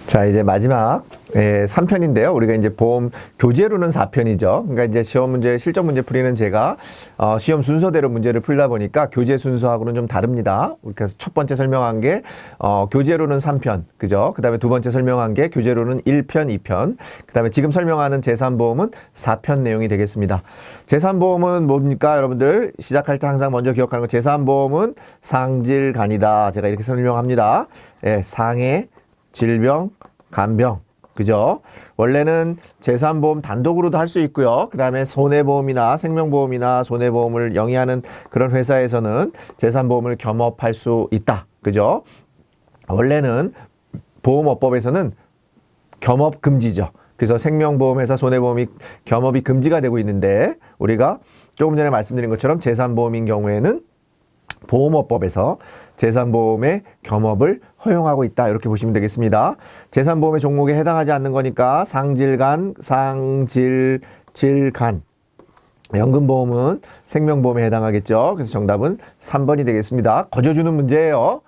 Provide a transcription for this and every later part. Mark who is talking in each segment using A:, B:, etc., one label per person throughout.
A: 자, 이제 마지막 3편인데요. 우리가 이제 보험 교재로는 4편이죠. 그러니까 이제 시험 문제, 실전 문제 풀이는 제가 시험 순서대로 문제를 풀다 보니까 교재 순서하고는 좀 다릅니다. 그래서 첫 번째 설명한 게 교재로는 3편, 그죠? 그다음에 두 번째 설명한 게 교재로는 1편, 2편. 그다음에 지금 설명하는 제3보험은 4편 내용이 되겠습니다. 제3보험은 뭡니까, 여러분들? 시작할 때 항상 먼저 기억하는 거. 제3보험은 상질간이다. 제가 이렇게 설명합니다. 상해, 질병, 간병, 그죠? 원래는 제3보험 단독으로도 할 수 있고요. 그 다음에 손해보험이나 생명보험이나 손해보험을 영위하는 그런 회사에서는 제3보험을 겸업할 수 있다. 그죠? 원래는 보험업법에서는 겸업 금지죠. 그래서 생명보험에서 손해보험이 겸업이 금지가 되고 있는데, 우리가 조금 전에 말씀드린 것처럼 제3보험인 경우에는 보험업법에서 제3보험의 겸업을 허용하고 있다. 이렇게 보시면 되겠습니다. 제3보험의 종목에 해당하지 않는 거니까 상질간, 질간. 연금보험은 생명보험에 해당하겠죠. 그래서 정답은 3번이 되겠습니다. 거저주는 문제예요.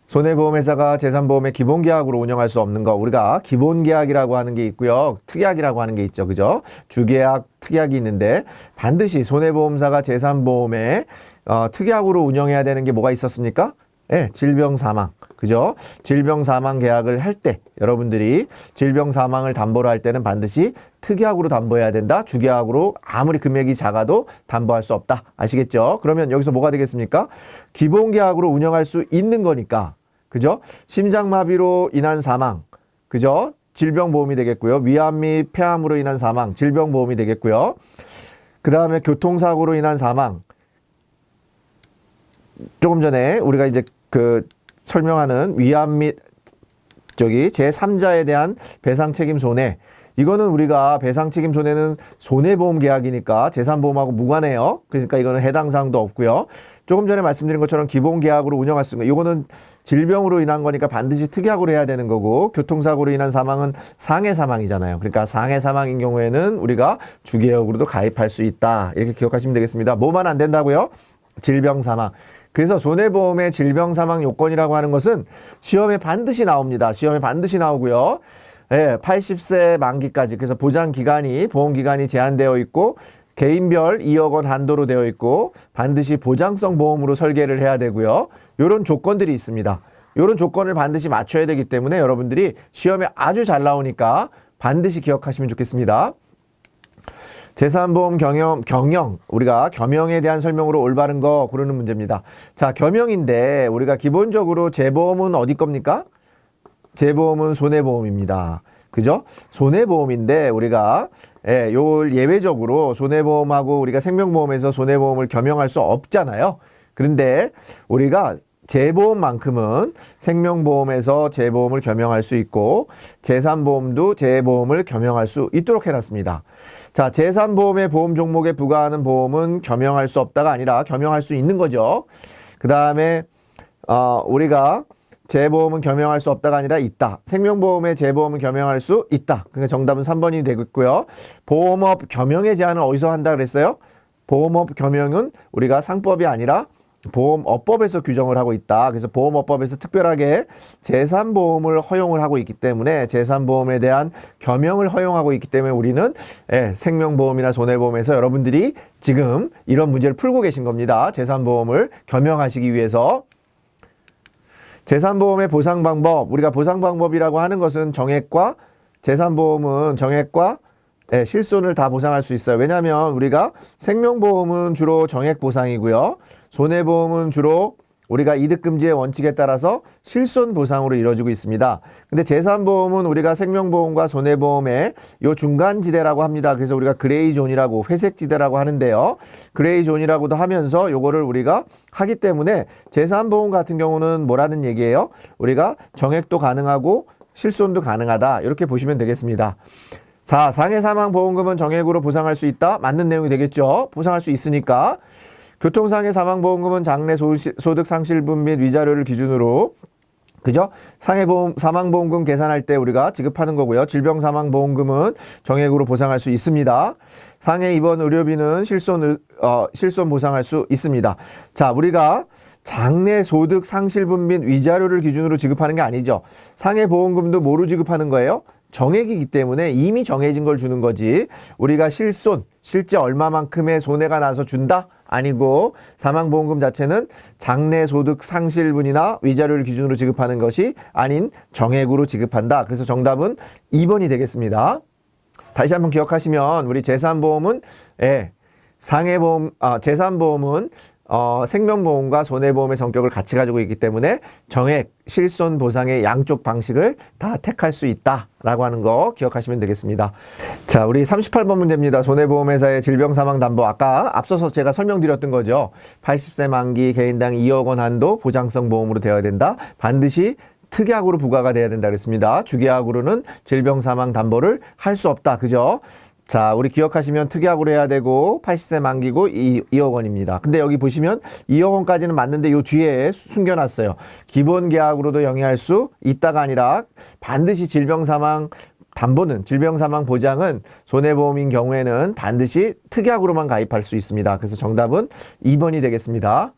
A: 손해보험회사가 제3보험의 기본계약으로 운영할 수 없는 거, 우리가 기본계약이라고 하는 게 있고요, 특약이라고 하는 게 있죠. 그죠? 주계약, 특약이 있는데 반드시 손해보험사가 제3보험에 특약으로 운영해야 되는 게 뭐가 있었습니까? 네, 질병사망. 그죠? 질병사망 계약을 할 때, 여러분들이 질병사망을 담보로 할 때는 반드시 특약으로 담보해야 된다. 주계약으로 아무리 금액이 작아도 담보할 수 없다. 아시겠죠? 그러면 여기서 뭐가 되겠습니까? 기본계약으로 운영할 수 있는 거니까. 그죠? 심장마비로 인한 사망. 그죠? 질병보험이 되겠고요. 위암 및 폐암으로 인한 사망. 질병보험이 되겠고요. 그 다음에 교통사고로 인한 사망. 조금 전에 우리가 이제 설명하는 위암 및 제3자에 대한 배상책임 손해. 이거는 우리가 배상책임 손해는 손해보험 계약이니까 제3보험하고 무관해요. 그러니까 이거는 해당 사항도 없고요. 조금 전에 말씀드린 것처럼 기본계약으로 운영할 수 있는 거. 이거는 질병으로 인한 거니까 반드시 특약으로 해야 되는 거고, 교통사고로 인한 사망은 상해 사망이잖아요. 그러니까 상해 사망인 경우에는 우리가 주계약으로도 가입할 수 있다. 이렇게 기억하시면 되겠습니다. 뭐만 안 된다고요? 질병 사망. 그래서 손해보험의 질병사망 요건이라고 하는 것은 시험에 반드시 나옵니다. 시험에 반드시 나오고요. 80세 만기까지, 그래서 보장기간이, 보험기간이 제한되어 있고, 개인별 2억 원 한도로 되어 있고, 반드시 보장성 보험으로 설계를 해야 되고요. 이런 조건들이 있습니다. 이런 조건을 반드시 맞춰야 되기 때문에 여러분들이 시험에 아주 잘 나오니까 반드시 기억하시면 좋겠습니다. 제3보험 경영, 우리가 겸영에 대한 설명으로 올바른 거 고르는 문제입니다. 자, 겸영인데 우리가 기본적으로 재보험은 어디 겁니까? 재보험은 손해보험입니다. 그죠? 손해보험인데 우리가 요 예외적으로 손해보험하고 우리가 생명보험에서 손해보험을 겸영할 수 없잖아요. 그런데 우리가 재보험만큼은 생명보험에서 재보험을 겸영할 수 있고, 제3보험도 재보험을 겸영할 수 있도록 해놨습니다. 자, 제3보험의 보험 종목에 부과하는 보험은 겸영할 수 없다가 아니라 겸영할 수 있는 거죠. 그 다음에 우리가 재보험은 겸영할 수 없다가 아니라 있다. 생명보험의 재보험은 겸영할 수 있다. 그러니까 정답은 3번이 되겠고요. 보험업 겸영의 제한은 어디서 한다 그랬어요? 보험업 겸영은 우리가 상법이 아니라 보험업법에서 규정을 하고 있다. 그래서 보험업법에서 특별하게 제3보험을 허용을 하고 있기 때문에 제3보험에 대한 겸영을 허용하고 있기 때문에 우리는 생명보험이나 손해보험에서 여러분들이 지금 이런 문제를 풀고 계신 겁니다. 제3보험을 겸영하시기 위해서. 제3보험의 보상 방법, 우리가 보상 방법이라고 하는 것은 정액과, 제3보험은 정액과 실손을 다 보상할 수 있어요. 왜냐하면 우리가 생명보험은 주로 정액 보상이고요. 손해보험은 주로 우리가 이득금지의 원칙에 따라서 실손 보상으로 이루어지고 있습니다. 근데 제3보험은 우리가 생명보험과 손해보험의 요 중간지대라고 합니다. 그래서 우리가 그레이존이라고, 회색지대라고 하는데요. 그레이존이라고도 하면서 요거를 우리가 하기 때문에 제3보험 같은 경우는 뭐라는 얘기예요? 우리가 정액도 가능하고 실손도 가능하다. 이렇게 보시면 되겠습니다. 자, 상해사망보험금은 정액으로 보상할 수 있다? 맞는 내용이 되겠죠? 보상할 수 있으니까. 교통상해 사망보험금은 장래 소득 상실분 및 위자료를 기준으로, 그죠? 사망보험금 계산할 때 우리가 지급하는 거고요. 질병사망보험금은 정액으로 보상할 수 있습니다. 상해 입원 의료비는 실손 보상할 수 있습니다. 자, 우리가 장래 소득 상실분 및 위자료를 기준으로 지급하는 게 아니죠. 상해보험금도 뭐로 지급하는 거예요? 정액이기 때문에 이미 정해진 걸 주는 거지. 우리가 실손, 실제 얼마만큼의 손해가 나서 준다? 아니고 사망보험금 자체는 장래 소득 상실분이나 위자료를 기준으로 지급하는 것이 아닌 정액으로 지급한다. 그래서 정답은 2번이 되겠습니다. 다시 한번 기억하시면 우리 재산보험은 재산보험은 생명보험과 손해보험의 성격을 같이 가지고 있기 때문에 정액, 실손 보상의 양쪽 방식을 다 택할 수 있다라고 하는 거 기억하시면 되겠습니다. 자, 우리 38번 문제입니다. 손해보험회사의 질병사망담보 아까 앞서서 제가 설명드렸던 거죠. 80세 만기 개인당 2억 원 한도 보장성 보험으로 되어야 된다. 반드시 특약으로 부과가 돼야 된다 그랬습니다. 주계약으로는 질병사망담보를 할 수 없다. 그죠? 자, 우리 기억하시면 특약으로 해야 되고 80세 만기고 2억 원입니다. 근데 여기 보시면 2억 원까지는 맞는데 요 뒤에 숨겨놨어요. 기본 계약으로도 영위할 수 있다가 아니라 반드시 질병사망 담보는 질병사망 보장은 손해보험인 경우에는 반드시 특약으로만 가입할 수 있습니다. 그래서 정답은 2번이 되겠습니다.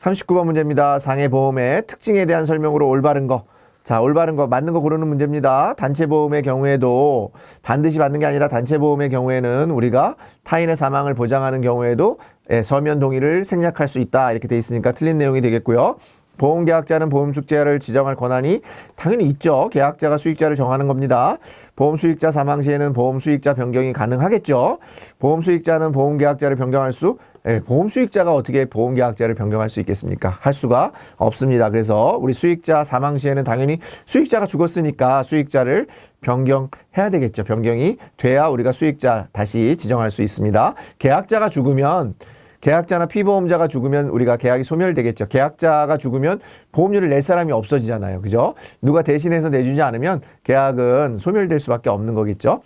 A: 39번 문제입니다. 상해보험의 특징에 대한 설명으로 올바른 거. 자, 올바른 거, 맞는 거 고르는 문제입니다. 단체보험의 경우에도 반드시 맞는 게 아니라 단체보험의 경우에는 우리가 타인의 사망을 보장하는 경우에도 서면 동의를 생략할 수 있다. 이렇게 돼 있으니까 틀린 내용이 되겠고요. 보험계약자는 보험수익자를 지정할 권한이 당연히 있죠. 계약자가 수익자를 정하는 겁니다. 보험수익자 사망 시에는 보험수익자 변경이 가능하겠죠. 보험수익자는 보험계약자를 변경할 수 보험수익자가 어떻게 보험계약자를 변경할 수 있겠습니까? 할 수가 없습니다. 그래서 우리 수익자 사망 시에는 당연히 수익자가 죽었으니까 수익자를 변경해야 되겠죠. 변경이 돼야 우리가 수익자 다시 지정할 수 있습니다. 계약자가 죽으면 계약자나 피보험자가 죽으면 우리가 계약이 소멸되겠죠. 계약자가 죽으면 보험료를 낼 사람이 없어지잖아요. 그죠? 누가 대신해서 내주지 않으면 계약은 소멸될 수밖에 없는 거겠죠.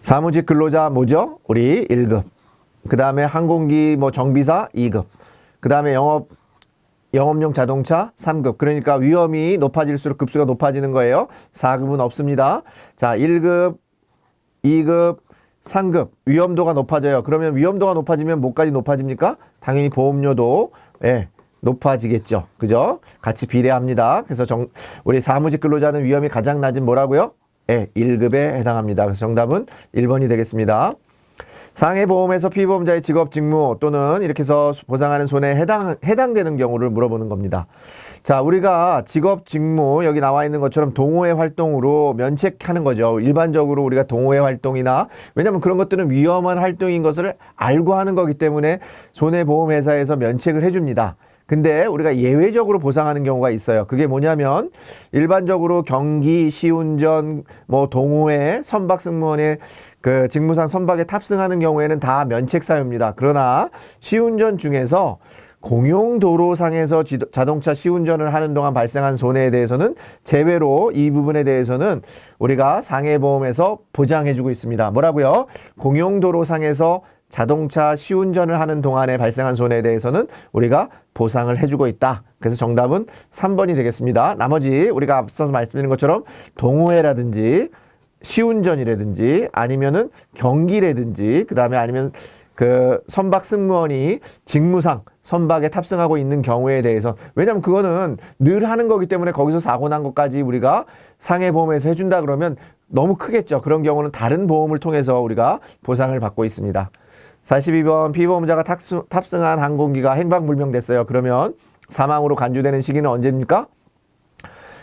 A: 사무직 근로자 뭐죠? 우리 1급. 그 다음에 항공기 정비사 2급. 그 다음에 영업용 자동차 3급. 그러니까 위험이 높아질수록 급수가 높아지는 거예요. 4급은 없습니다. 자, 1급, 2급, 상급 위험도가 높아져요. 그러면 위험도가 높아지면 뭐까지 높아집니까? 당연히 보험료도 높아지겠죠. 그죠? 같이 비례합니다. 그래서 우리 사무직 근로자는 위험이 가장 낮은 뭐라고요? 1급에 해당합니다. 그래서 정답은 1번이 되겠습니다. 상해보험에서 피보험자의 직업 직무 또는 이렇게 해서 보상하는 손해에 해당되는 경우를 물어보는 겁니다. 자, 우리가 직업 직무 여기 나와 있는 것처럼 동호회 활동으로 면책하는 거죠. 일반적으로 우리가 동호회 활동이나 왜냐하면 그런 것들은 위험한 활동인 것을 알고 하는 거기 때문에 손해보험회사에서 면책을 해줍니다. 근데 우리가 예외적으로 보상하는 경우가 있어요. 그게 뭐냐면 일반적으로 경기, 시운전, 동호회, 선박 승무원의 그 직무상 선박에 탑승하는 경우에는 다 면책 사유입니다. 그러나 시운전 중에서 공용도로상에서 자동차 시운전을 하는 동안 발생한 손해에 대해서는 제외로 이 부분에 대해서는 우리가 상해보험에서 보장해주고 있습니다. 뭐라고요? 공용도로상에서 자동차 시운전을 하는 동안에 발생한 손해에 대해서는 우리가 보상을 해주고 있다. 그래서 정답은 3번이 되겠습니다. 나머지 우리가 앞서서 말씀드린 것처럼 동호회라든지 시운전이라든지 아니면은 경기라든지 그 다음에 아니면 그 선박 승무원이 직무상 선박에 탑승하고 있는 경우에 대해서 왜냐하면 그거는 늘 하는 거기 때문에 거기서 사고 난 것까지 우리가 상해보험에서 해준다 그러면 너무 크겠죠. 그런 경우는 다른 보험을 통해서 우리가 보상을 받고 있습니다. 42번 피보험자가 탑승한 항공기가 행방불명됐어요. 그러면 사망으로 간주되는 시기는 언제입니까?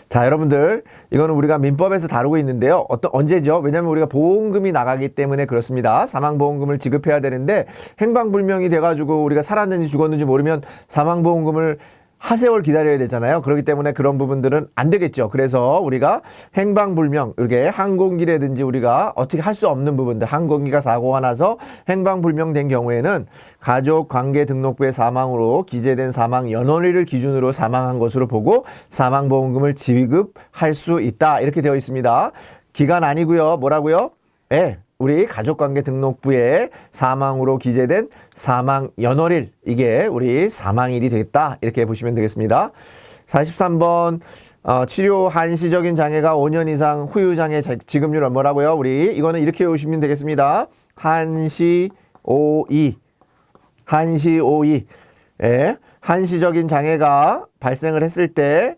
A: 자, 여러분들 이거는 우리가 민법에서 다루고 있는데요. 언제죠? 왜냐하면 우리가 보험금이 나가기 때문에 그렇습니다. 사망보험금을 지급해야 되는데 행방불명이 돼가지고 우리가 살았는지 죽었는지 모르면 사망보험금을 하세월 기다려야 되잖아요. 그렇기 때문에 그런 부분들은 안 되겠죠. 그래서 우리가 행방불명, 이렇게 항공기라든지 우리가 어떻게 할 수 없는 부분들, 항공기가 사고가 나서 행방불명된 경우에는 가족관계등록부의 사망으로 기재된 사망 연원일을 기준으로 사망한 것으로 보고 사망보험금을 지급할 수 있다. 이렇게 되어 있습니다. 기간 아니고요. 뭐라고요? 우리 가족관계등록부에 사망으로 기재된 사망 연월일, 이게 우리 사망일이 되겠다. 이렇게 보시면 되겠습니다. 43번 치료 한시적인 장애가 5년 이상 후유장애 지급률은 뭐라고요? 우리 이거는 이렇게 외우시면 되겠습니다. 한시 5이 예, 한시적인 장애가 발생을 했을 때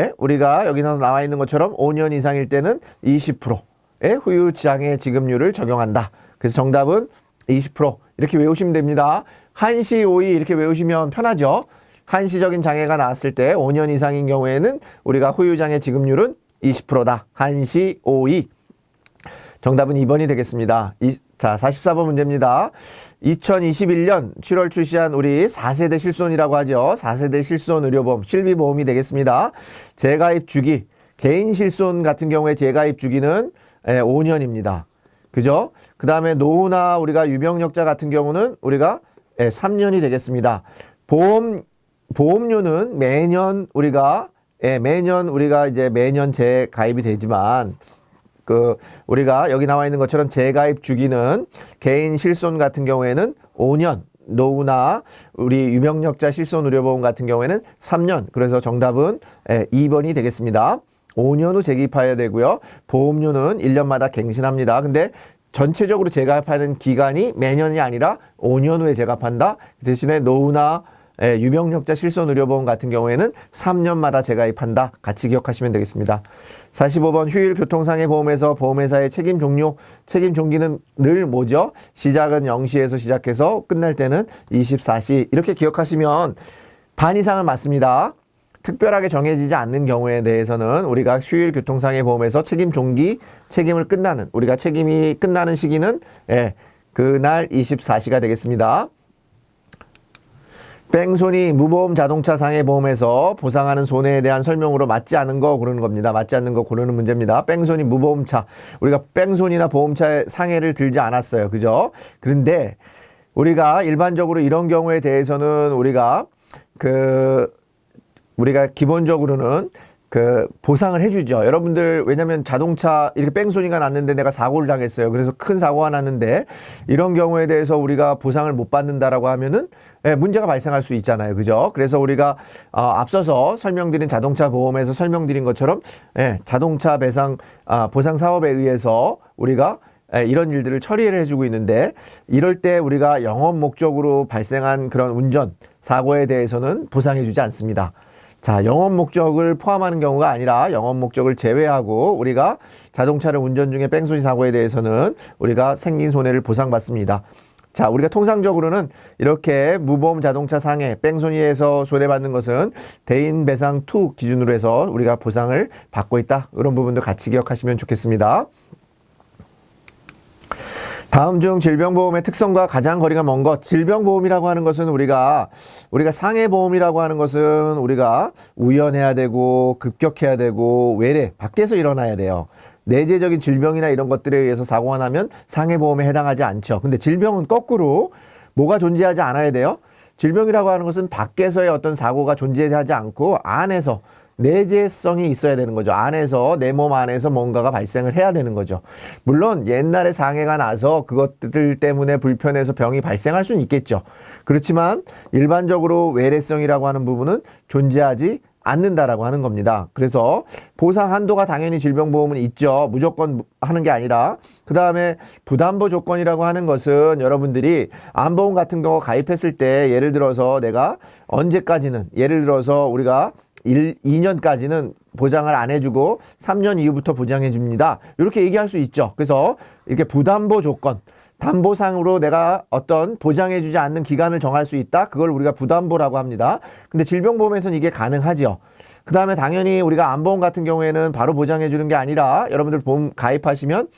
A: 예, 우리가 여기서 나와 있는 것처럼 5년 이상일 때는 20%의 후유장애 지급률을 적용한다. 그래서 정답은 20% 이렇게 외우시면 됩니다. 한시 오이 이렇게 외우시면 편하죠. 한시적인 장애가 나왔을 때 5년 이상인 경우에는 우리가 후유장애 지급률은 20%다. 한시 오이. 정답은 2번이 되겠습니다. 자, 44번 문제입니다. 2021년 7월 출시한 우리 4세대 실손이라고 하죠. 4세대 실손 의료보험, 실비보험이 되겠습니다. 재가입 주기, 개인 실손 같은 경우에 재가입 주기는 5년입니다. 그죠? 그 다음에 노후나 우리가 유병력자 같은 경우는 우리가 3년이 되겠습니다. 보험료는 매년 우리가 이제 매년 재가입이 되지만 우리가 여기 나와 있는 것처럼 재가입 주기는 개인 실손 같은 경우에는 5년, 노후나 우리 유병력자 실손 의료보험 같은 경우에는 3년. 그래서 정답은 2번이 되겠습니다. 5년 후 재가입해야 되고요. 보험료는 1년마다 갱신합니다. 근데 전체적으로 재가입하는 기간이 매년이 아니라 5년 후에 재가입한다. 대신에 노후나 유병력자 실손 의료보험 같은 경우에는 3년마다 재가입한다. 같이 기억하시면 되겠습니다. 45번 휴일 교통상해 보험에서 보험회사의 책임 종료, 책임 종기는 늘 뭐죠? 시작은 0시에서 시작해서 끝날 때는 24시. 이렇게 기억하시면 반 이상은 맞습니다. 특별하게 정해지지 않는 경우에 대해서는 우리가 휴일 교통상해 보험에서 책임 종기, 책임을 끝나는, 우리가 책임이 끝나는 시기는 그날 24시가 되겠습니다. 뺑소니 무보험 자동차 상해보험에서 보상하는 손해에 대한 설명으로 맞지 않은 거 고르는 겁니다. 맞지 않는 거 고르는 문제입니다. 뺑소니 무보험차. 우리가 뺑소니나 보험차에 상해를 들지 않았어요. 그죠? 그런데 우리가 일반적으로 이런 경우에 대해서는 우리가 기본적으로는 보상을 해주죠. 여러분들, 왜냐면 자동차 이렇게 뺑소니가 났는데 내가 사고를 당했어요. 그래서 큰 사고가 났는데 이런 경우에 대해서 우리가 보상을 못 받는다라고 하면은 문제가 발생할 수 있잖아요. 그죠? 그래서 우리가 앞서서 설명드린 자동차 보험에서 설명드린 것처럼 자동차 배상 보상 사업에 의해서 우리가 이런 일들을 처리를 해주고 있는데 이럴 때 우리가 영업 목적으로 발생한 그런 운전 사고에 대해서는 보상해주지 않습니다. 자, 영업 목적을 포함하는 경우가 아니라 영업 목적을 제외하고 우리가 자동차를 운전 중에 뺑소니 사고에 대해서는 우리가 생긴 손해를 보상받습니다. 자, 우리가 통상적으로는 이렇게 무보험 자동차 상해, 뺑소니에서 손해받는 것은 대인 배상 2 기준으로 해서 우리가 보상을 받고 있다. 이런 부분도 같이 기억하시면 좋겠습니다. 다음 중 질병보험의 특성과 가장 거리가 먼 것. 질병보험이라고 하는 것은 우리가 상해보험이라고 하는 것은 우리가 우연해야 되고 급격해야 되고 외래 밖에서 일어나야 돼요. 내재적인 질병이나 이런 것들에 의해서 사고가 나면 상해보험에 해당하지 않죠. 근데 질병은 거꾸로 뭐가 존재하지 않아야 돼요? 질병이라고 하는 것은 밖에서의 어떤 사고가 존재하지 않고 안에서 내재성이 있어야 되는 거죠. 안에서, 내 몸 안에서 뭔가가 발생을 해야 되는 거죠. 물론 옛날에 상해가 나서 그것들 때문에 불편해서 병이 발생할 수는 있겠죠. 그렇지만 일반적으로 외래성이라고 하는 부분은 존재하지 않는다라고 하는 겁니다. 그래서 보상 한도가 당연히 질병보험은 있죠. 무조건 하는 게 아니라. 그 다음에 부담보 조건이라고 하는 것은 여러분들이 암보험 같은 거 가입했을 때 예를 들어서 내가 언제까지는, 예를 들어서 우리가 2년까지는 보장을 안 해주고 3년 이후부터 보장해 줍니다. 이렇게 얘기할 수 있죠. 그래서 이렇게 부담보 조건, 담보상으로 내가 어떤 보장해주지 않는 기간을 정할 수 있다. 그걸 우리가 부담보라고 합니다. 근데 질병보험에서는 이게 가능하죠. 그 다음에 당연히 우리가 암보험 같은 경우에는 바로 보장해주는 게 아니라 여러분들 보험 가입하시면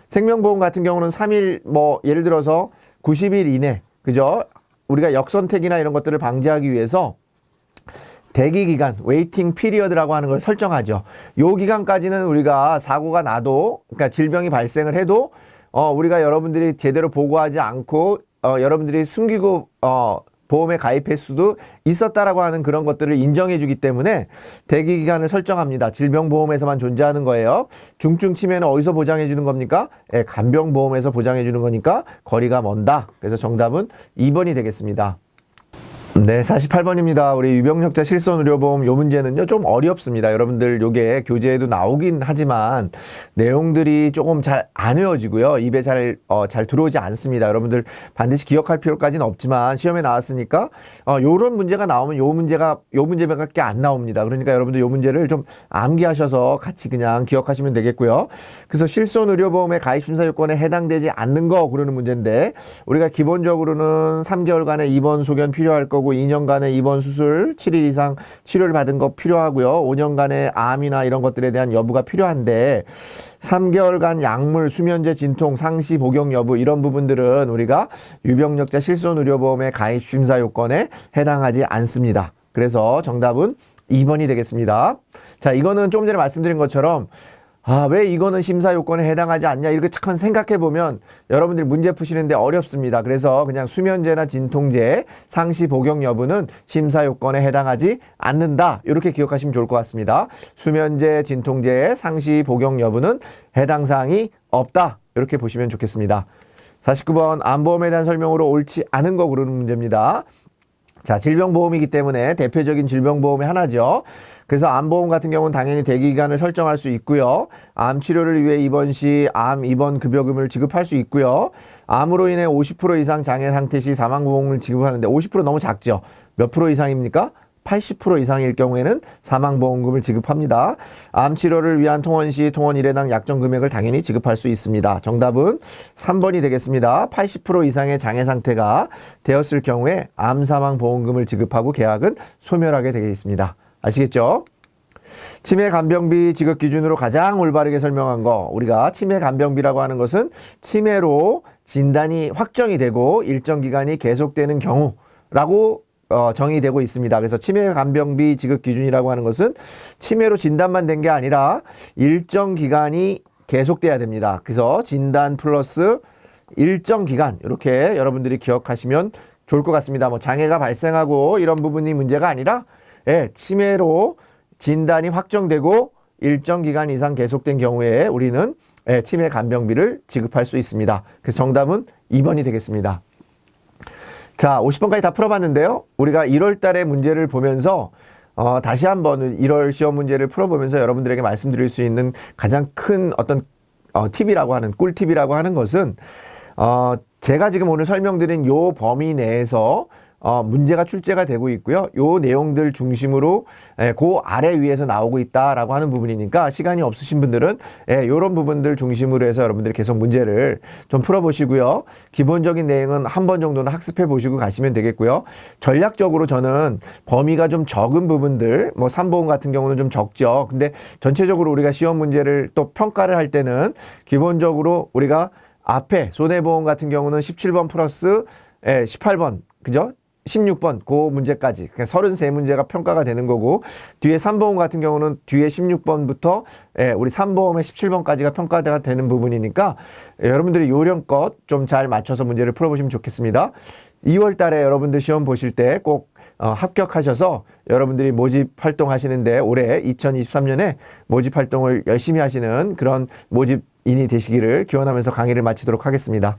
A: 생명보험 같은 경우는 3일 예를 들어서 90일 이내, 그죠? 우리가 역선택이나 이런 것들을 방지하기 위해서 대기기간, 웨이팅 피리어드라고 하는 걸 설정하죠. 요 기간까지는 우리가 사고가 나도, 그러니까 질병이 발생을 해도 우리가 여러분들이 제대로 보고하지 않고 여러분들이 숨기고 보험에 가입할 수도 있었다라고 하는 그런 것들을 인정해 주기 때문에 대기기간을 설정합니다. 질병보험에서만 존재하는 거예요. 중증 치매는 어디서 보장해 주는 겁니까? 간병보험에서 보장해 주는 거니까 거리가 먼다. 그래서 정답은 2번이 되겠습니다. 네, 48번입니다. 우리 유병력자 실손의료보험 요 문제는요, 좀 어렵습니다. 여러분들 요게 교재에도 나오긴 하지만 내용들이 조금 잘 안 외워지고요. 입에 잘 들어오지 않습니다. 여러분들 반드시 기억할 필요까지는 없지만 시험에 나왔으니까, 요런 문제가 나오면 요 문제밖에 안 나옵니다. 그러니까 여러분들 요 문제를 좀 암기하셔서 같이 그냥 기억하시면 되겠고요. 그래서 실손의료보험의 가입심사 요건에 해당되지 않는 거 고르는 문제인데, 우리가 기본적으로는 3개월간의 입원 소견 필요할 거고 2년간의 입원 수술 7일 이상 치료를 받은 거 필요하고요. 5년간의 암이나 이런 것들에 대한 여부가 필요한데 3개월간 약물, 수면제, 진통, 상시 복용 여부 이런 부분들은 우리가 유병력자 실손의료보험의 가입 심사 요건에 해당하지 않습니다. 그래서 정답은 2번이 되겠습니다. 자, 이거는 조금 전에 말씀드린 것처럼 왜 이거는 심사 요건에 해당하지 않냐 이렇게 잠깐 생각해 보면 여러분들이 문제 푸시는데 어렵습니다. 그래서 그냥 수면제나 진통제 상시 복용 여부는 심사 요건에 해당하지 않는다. 이렇게 기억하시면 좋을 것 같습니다. 수면제, 진통제 상시 복용 여부는 해당 사항이 없다. 이렇게 보시면 좋겠습니다. 49번 암보험에 대한 설명으로 옳지 않은 거 고르는 문제입니다. 자, 질병보험이기 때문에 대표적인 질병보험의 하나죠. 그래서 암보험 같은 경우는 당연히 대기기간을 설정할 수 있고요. 암 치료를 위해 입원 시 암 입원 급여금을 지급할 수 있고요. 암으로 인해 50% 이상 장애 상태 시 사망보험을 지급하는데 50% 너무 작죠. 몇 프로 이상입니까? 80% 이상일 경우에는 사망보험금을 지급합니다. 암 치료를 위한 통원 시 통원 1회당 약정 금액을 당연히 지급할 수 있습니다. 정답은 3번이 되겠습니다. 80% 이상의 장애 상태가 되었을 경우에 암 사망보험금을 지급하고 계약은 소멸하게 되어 있습니다. 아시겠죠? 치매 간병비 지급 기준으로 가장 올바르게 설명한 거, 우리가 치매 간병비라고 하는 것은 치매로 진단이 확정이 되고 일정 기간이 계속되는 경우라고 정의되고 있습니다. 그래서 치매 간병비 지급 기준이라고 하는 것은 치매로 진단만 된 게 아니라 일정 기간이 계속돼야 됩니다. 그래서 진단 플러스 일정 기간 이렇게 여러분들이 기억하시면 좋을 것 같습니다. 뭐 장애가 발생하고 이런 부분이 문제가 아니라 치매로 진단이 확정되고 일정 기간 이상 계속된 경우에 우리는 치매 간병비를 지급할 수 있습니다. 그래서 정답은 2번이 되겠습니다. 자, 50번까지 다 풀어봤는데요. 우리가 1월 달에 문제를 보면서 다시 한번 1월 시험 문제를 풀어보면서 여러분들에게 말씀드릴 수 있는 가장 큰 어떤 팁이라고 하는 꿀팁이라고 하는 것은 제가 지금 오늘 설명드린 요 범위 내에서 문제가 출제가 되고 있고요. 요 내용들 중심으로 그 아래 위에서 나오고 있다라고 하는 부분이니까 시간이 없으신 분들은 요런 부분들 중심으로 해서 여러분들이 계속 문제를 좀 풀어보시고요. 기본적인 내용은 한 번 정도는 학습해 보시고 가시면 되겠고요. 전략적으로 저는 범위가 좀 적은 부분들, 뭐 3보험 같은 경우는 좀 적죠. 근데 전체적으로 우리가 시험 문제를 또 평가를 할 때는 기본적으로 우리가 앞에 손해보험 같은 경우는 17번 플러스 18번, 그죠? 16번 그 문제까지 그러니까 33문제가 평가가 되는 거고 뒤에 3보험 같은 경우는 뒤에 16번부터 우리 3보험의 17번까지가 평가가 되는 부분이니까 여러분들이 요령껏 좀 잘 맞춰서 문제를 풀어보시면 좋겠습니다. 2월 달에 여러분들 시험 보실 때 꼭 합격하셔서 여러분들이 모집 활동하시는데 올해 2023년에 모집 활동을 열심히 하시는 그런 모집인이 되시기를 기원하면서 강의를 마치도록 하겠습니다.